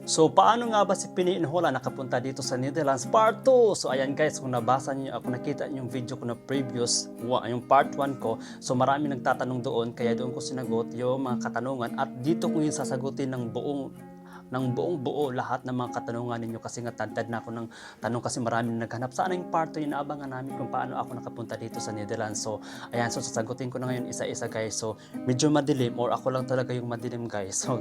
So, paano nga ba si Pini Inhola nakapunta dito sa Netherlands? Part 2! So, ayan guys, kung nabasa niyo ako, nakita niyo yung video ko na previous, yung part 1 ko. So, marami nagtatanong doon, kaya doon ko sinagot yung mga katanungan. At dito ko yung sasagutin ng buong buo lahat ng mga katanungan ninyo kasi nga tantad na ako ng tanong kasi marami naghanap. Sana yung part 2 yung naabangan namin kung paano ako nakapunta dito sa Netherlands. So, ayan, so sasagutin ko na ngayon isa-isa guys. So, medyo madilim or ako lang talaga yung madilim guys. So,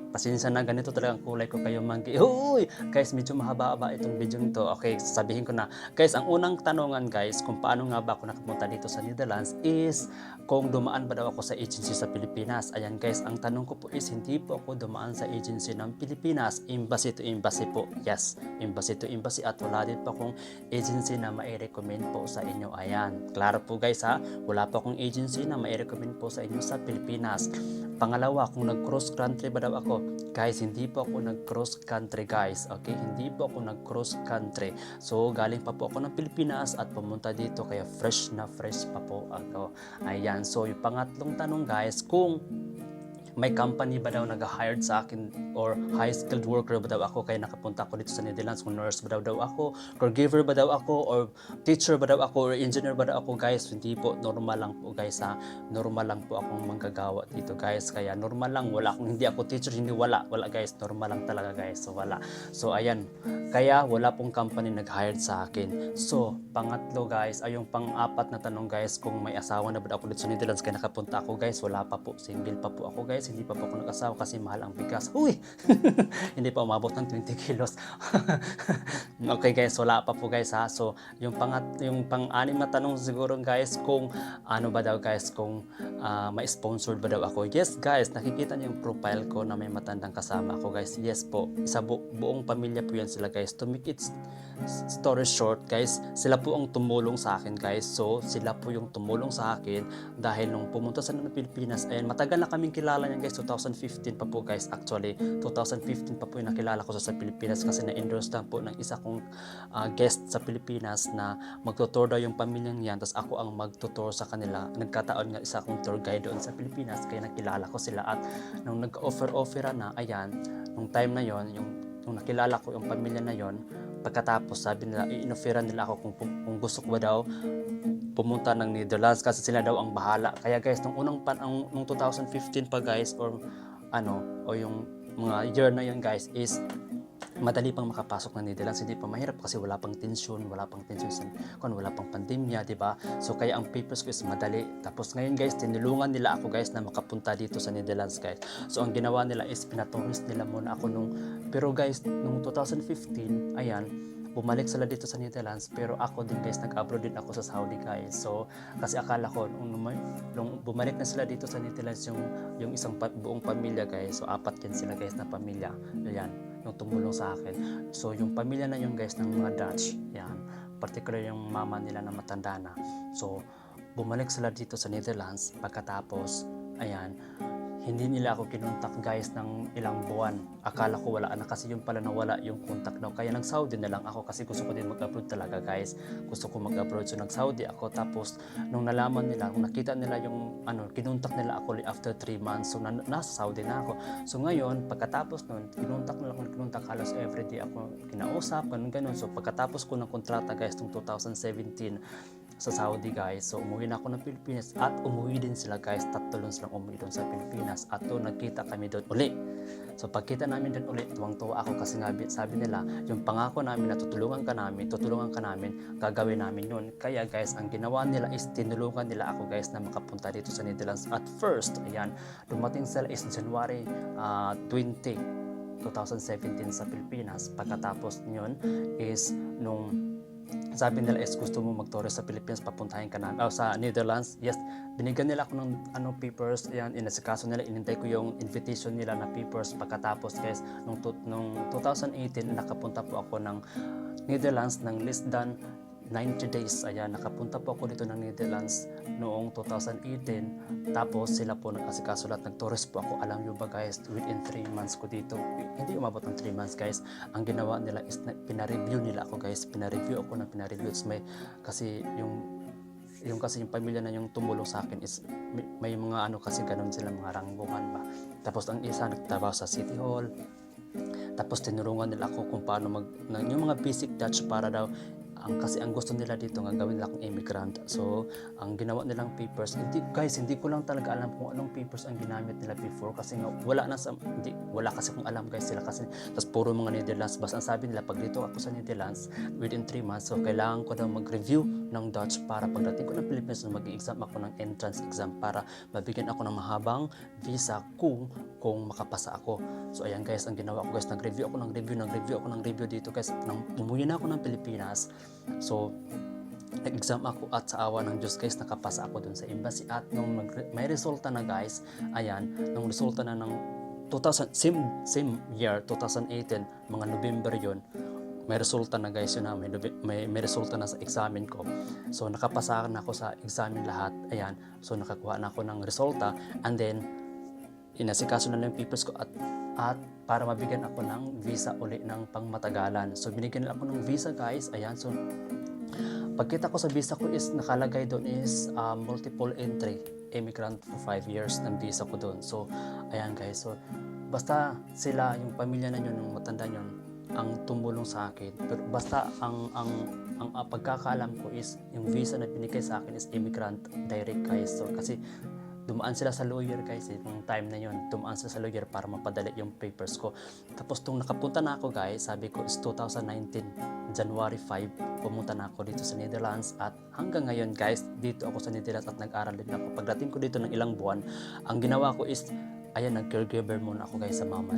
pasensya na, ganito talaga ang kulay ko kayo manggi. Uy! Guys, medyo mahaba-haba itong video nito. Okay, sabihin ko na. Guys, ang unang tanungan guys, kung paano nga ba ako nakapunta dito sa Netherlands is kung dumaan ba daw ako sa agency sa Pilipinas. Ayan guys, ang tanong ko po is hindi po ako dumaan sa agency ng Pilipinas. Embassy to embassy po. Yes, embassy to embassy at wala din po akong agency na mai-recommend po sa inyo. Ayan, klaro po guys ha. Wala po akong agency na mai-recommend po sa inyo sa Pilipinas. Pangalawa, kung nag-cross country ba daw ako? Guys, hindi po ako nag-cross country guys. Okay, hindi po ako nag-cross country. So, galing pa po ako ng Pilipinas at pumunta dito kaya fresh na fresh pa po ako. Ayan, so yung pangatlong tanong guys, kung may company ba daw nag-hired sa akin or high skilled worker ba daw ako kaya nakapunta ako dito sa Netherlands, kung nurse ba daw ako, caregiver ba daw ako, or teacher ba daw ako, or engineer ba daw ako guys. Hindi po, normal lang po guys ha, normal lang po akong manggagawa dito guys, kaya normal lang, wala akong, hindi ako teacher, hindi wala guys, normal lang talaga guys, so wala. So ayan, kaya wala pong company nag-hired sa akin. So pangatlo guys, ay yung pang-apat na tanong guys, kung may asawa na ba ako dito sa Netherlands kaya nakapunta ako guys, wala pa po, single pa po ako guys, hindi pa po ako nag-asawa kasi mahal ang bigas. Uy! Hindi pa umabot ng 20 kilos. Okay guys, wala pa po guys ha. So yung pang-anim na tanong siguro guys, kung ano ba daw guys, kung may sponsored ba daw ako. Yes guys, nakikita niyo yung profile ko na may matandang kasama ako guys. Yes po, buong pamilya po yan sila guys. To make it story short guys, sila po ang tumulong sa akin guys. So sila po yung tumulong sa akin dahil nung pumunta sa Pilipinas, ayan, matagal na kaming kilala niyan guys, 2015 pa po guys, actually 2015 pa po yung nakilala ko sa Pilipinas kasi na-endorse lang po ng isa kong guest sa Pilipinas na magtutour daw yung pamilyang yan, tapos ako ang magtutour sa kanila. Nagkataon nga isa akong tour guide doon sa Pilipinas kaya nakilala ko sila, at nung nag-offer na, ayan, nung time na yon, nung nakilala ko yung pamilya na yon, pagkatapos sabi nila, i-offeran nila ako kung gusto ko ba daw pumunta ng Netherlands kasi sila daw ang bahala. Kaya guys, nung 2015 pa guys, or yung mga year na yun guys, is madali pang makapasok ng Netherlands, hindi pa mahirap kasi wala pang tension wala pang pandemya, di ba? So kaya ang papers ko is madali. Tapos ngayon guys, tinulungan nila ako guys na makapunta dito sa Netherlands guys. So ang ginawa nila is pinatourist nila muna ako pero guys, nung 2015, ayan, bumalik sila dito sa Netherlands, pero ako din guys, nag-abroad din ako sa Saudi guys. So kasi akala ko nung bumalik na sila dito sa Netherlands, yung isang buong pamilya guys, so 4 yan sila guys na pamilya, yan yung tumulong sa akin. So yung pamilya na yun guys ng mga Dutch, yan, particular yung mama nila na matanda na. So bumalik sila dito sa Netherlands, pagkatapos ayan, hindi nila ako kinontak guys ng ilang buwan. Akala ko wala na, kasi yung pala nawala yung contact daw. Kaya nag-Saudi na lang ako kasi gusto ko din mag-abroad talaga guys. Gusto ko mag-abroad, so nag-Saudi ako. Tapos nung nalaman nila, kung nakita nila yung kinontak nila ako after 3 months, so nasa Saudi na ako. So ngayon, pagkatapos nun, kinontak halos everyday ako kinausap, ganun. So pagkatapos ko ng kontrata guys noong 2017 sa Saudi guys, so umuwi na ako ng Pilipinas at umuwi din sila guys, tatlo silang umuwi doon sa Pilipinas, at doon nagkita kami doon uli. So pagkita namin doon uli, tuwang-tuwa ako kasi nga sabi nila, yung pangako namin na tutulungan ka namin, gagawin namin yun. Kaya guys, ang ginawa nila is tinulungan nila ako guys na makapunta dito sa Netherlands. At first, ayan, dumating sila is January 20, 2017 sa Pilipinas. Pagkatapos nyon is nung sabi nila is gusto mo mag-tourist sa Philippines, papuntahin ka na sa Netherlands. Yes, binigyan nila ako ng papers, yan, inasikaso nila, inintay ko yung invitation nila na papers. Pagkatapos guys, nung 2018 nakapunta po ako ng Netherlands ng less than 90 days. Ayan, nakapunta po ako dito ng Netherlands noong 2018. Tapos sila po nag-asikaso lahat, nag-tourist po ako. Alam nyo ba guys, within 3 months ko dito, hindi umabot ng 3 months guys, ang ginawa nila is pinareview nila ako guys. Pinareview kasi yung pamilya na yung tumulong sa akin is may mga kasi ganun sila, mga ranggungan ba. Tapos ang isa nagtrabaho sa City Hall, Tapos tinurungan nila ako kung paano yung mga basic Dutch para daw kasi ang gusto nila dito nga gawin nila akong immigrant. So, ang ginawa nilang papers, hindi ko lang talaga alam kung anong papers ang ginamit nila before kasi nga wala kasi kung alam guys sila kasi tapos puro mga Netherlands. Basta ang sabi nila pag dito ako sa Netherlands within 3 months, so kailangan ko daw mag-review ng Dutch para pagdating ko ng Philippines mag-exam ako ng entrance exam para mabigyan ako ng mahabang visa kung makapasa ako. So ayan guys, ang ginawa ko guys, nag-review ako ng review dito guys. Nang umuwi na ako ng Pilipinas, so nag-exam ako at sa awa ng Diyos guys, nakapasa ako dun sa embassy at nung may resulta na guys, ayan, nung resulta na ng 2000, same year, 2018, mga November yon, may resulta na guys yun na, may resulta na sa examen ko. So nakapasa na ako sa examen lahat, ayan, so nakakuha na ako ng resulta and then inasikaso na lang yung papers ko at para mabigyan ako ng visa uli ng pangmatagalan. So binigyan nila ako ng visa guys, ayan, so pagkita ko sa visa ko is nakalagay doon is multiple entry immigrant for 5 years ng visa ko doon. So ayan guys, so basta sila yung pamilya na yun, yung matanda yun ang tumulong sa akin, pero basta ang pagkakaalam ko is yung visa na binigay sa akin is immigrant direct guys. So kasi dumaan sila sa lawyer guys, yung time na yun, dumaan sila sa lawyer para mapadali yung papers ko. Tapos nung nakapunta na ako guys, sabi ko is 2019, January 5, pumunta na ako dito sa Netherlands at hanggang ngayon guys, dito ako sa Netherlands at nag-aral din ako. Pagdating ko dito ng ilang buwan, ang ginawa ko is, ayan, nag-caregiver muna ako guys sa mama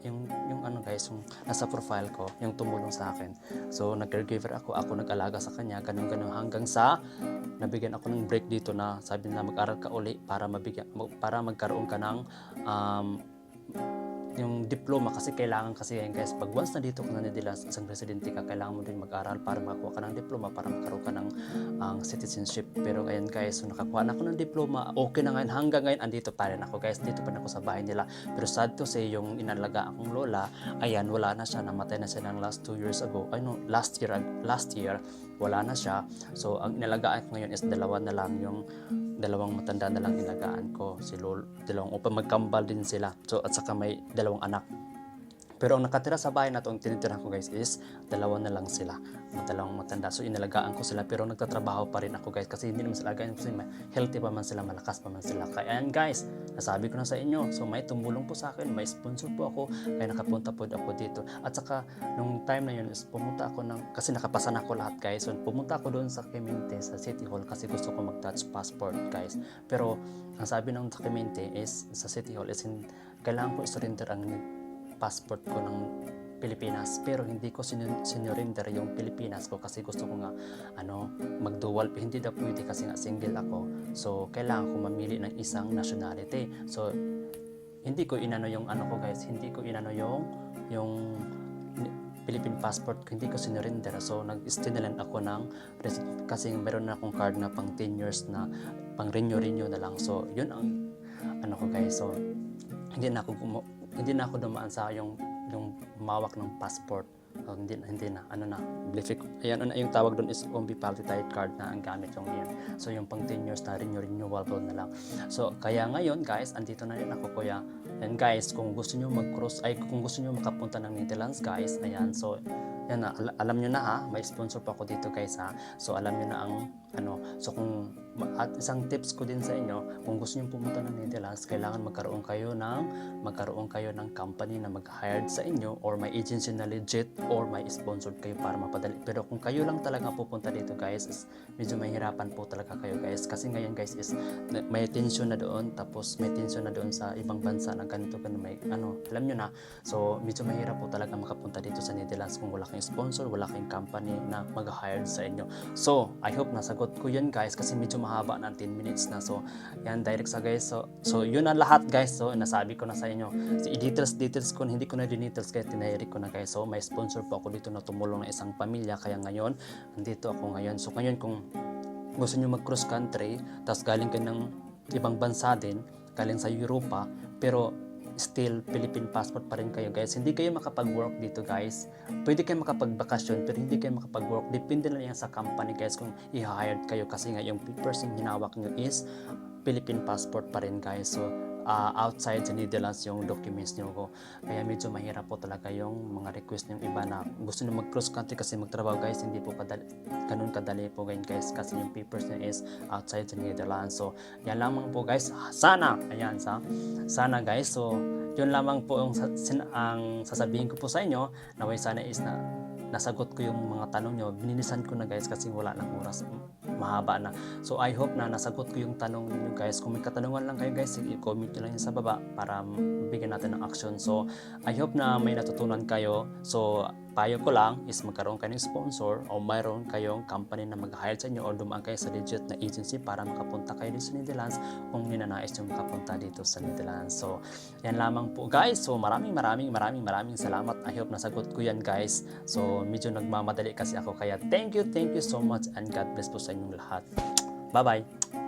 yung ano guys, yung nasa profile ko, yung tumulong sa akin. So nag-caregiver ako nag-alaga sa kanya, ganun hanggang sa nabigyan ako ng break dito na sabi nila mag-aral ka uli para magkaroon ka ng yung diploma kasi kailangan kasi yan guys, pag once na dito ka na Netherlands isang residente ka, kailangan mo din mag-aral para makakuha ka ng diploma para magkaroon ka ng citizenship. Pero ayan guys, so nakakuha na ako ng diploma, okay na ngayon, hanggang ngayon andito pa rin ako guys, dito pa rin ako sa bahay nila. Pero sad to say, yung inalaga akong lola, ayan, wala na siya, namatay na siya ng last 2 years ago, last year wala na siya. So ang inalagaan ko ngayon is dalawang matanda na lang inagaan ko, si dalawang upang magkambal din sila. So at saka may dalawang anak. Pero ang nakatira sa bahay na to, ang tinitirahan ko guys is dalawa na lang sila, dalawang matanda. So inalagaan ko sila pero nagtatrabaho pa rin ako guys kasi hindi naman sila again kasi healthy pa man sila, malakas pa man sila. Kaya ayan guys, nasabi ko na sa inyo. So may tumulong po sa akin, may sponsor po ako, kaya nakapunta po ako dito. At saka nung time na yun is pumunta ako kasi nakapasa na ako lahat guys. So pumunta ako doon sa Clemente sa City Hall kasi gusto ko mag-Dutch passport guys. Pero ang sabi ng Clemente is sa City Hall is kailangan ko i-surrender ang passport ko ng Pilipinas, pero hindi ko sinurrender yung Pilipinas ko kasi gusto ko nga mag-dual, hindi daw pwede kasi nga single ako. So kailangan ko mamili ng isang nationality. So hindi ko inano yung hindi ko inano yung Philippine passport, hindi ko sinurrender. So nag-stay na lang ako ng kasi meron na akong card na pang 10 years na pang renew na lang. So yun ang ko guys. So hindi na ako dumaan sa yung mawak ng passport. Hindi na ayan yung tawag doon is unvalid card na ang gamit yung yun. So yung pang 10 years na renewable na lang. So kaya ngayon guys, andito na rin ako kuya. And guys, kung gusto niyo kung gusto niyo makapunta ng Netherlands guys, ayan, so yan na, alam niyo na ha, may sponsor pa ako dito guys ha. So alam niyo na ang so at isang tips ko din sa inyo, kung gusto niyo pumunta ng Netherlands, kailangan magkaroon kayo ng company na mag-hired sa inyo or may agency na legit or may sponsored kayo para mapadali. Pero kung kayo lang talaga pupunta dito guys, is medyo mahirapan po talaga kayo guys kasi ngayon guys is may tension na doon, tapos may tension na doon sa ibang bansa na ganito may alam niyo na. So medyo mahirap po talaga makapunta dito sa Netherlands kung wala kayong sponsor, wala kayong company na mag-hired sa inyo. So I hope nasagot ko yun guys kasi medyo mahaba na 10 minutes na. So yan, direct sa guys. So yun ang lahat guys. So nasabi ko na sa inyo. So details ko, hindi ko na details guys, tinahirik ko na guys. So may sponsor po ako dito na tumulong na isang pamilya, kaya ngayon andito ako ngayon. So ngayon kung gusto nyo mag cross country, tapos galing kayo ng ibang bansa din, galing sa Europa, pero still Philippine passport pa rin kayo guys, hindi kayo makapag-work dito guys. Pwede kayo makapagbakasyon pero hindi kayo makapag-work, depende na yan sa company guys kung i-hired kayo kasi nga yung papers yung hinawak nyo is Philippine passport pa rin guys. So outside sa Netherlands yung documents nyo ko. Kaya medyo mahirap po talaga yung mga request ng iba na gusto nyo mag cross country kasi magtrabaho guys, hindi po ganun kadali po ganyan guys, kasi yung papers nyo is outside sa Netherlands. So yan lamang po guys, sana guys, so yun lamang po ang sasabihin ko po sa inyo. Naway sana is na nasagot ko yung mga tanong nyo. Binilisan ko na guys kasi wala nang oras, mahaba na. So I hope na nasagot ko yung tanong niyo guys. Kung may katanungan lang kayo guys, i-comment nyo lang yun sa baba para bigyan natin ng action. So I hope na may natutunan kayo. So payo ko lang is magkaroon kayo ng sponsor o mayroon kayong company na mag-hire sa inyo o dumaan kayo sa legit na agency para makapunta kayo dito sa Netherlands kung ninanais yung makapunta dito sa Netherlands. So yan lamang po guys. So maraming salamat. I hope nasagot ko yan guys. So medyo nagmamadali kasi ako, kaya thank you so much and God bless po sa inyong lahat. Bye bye.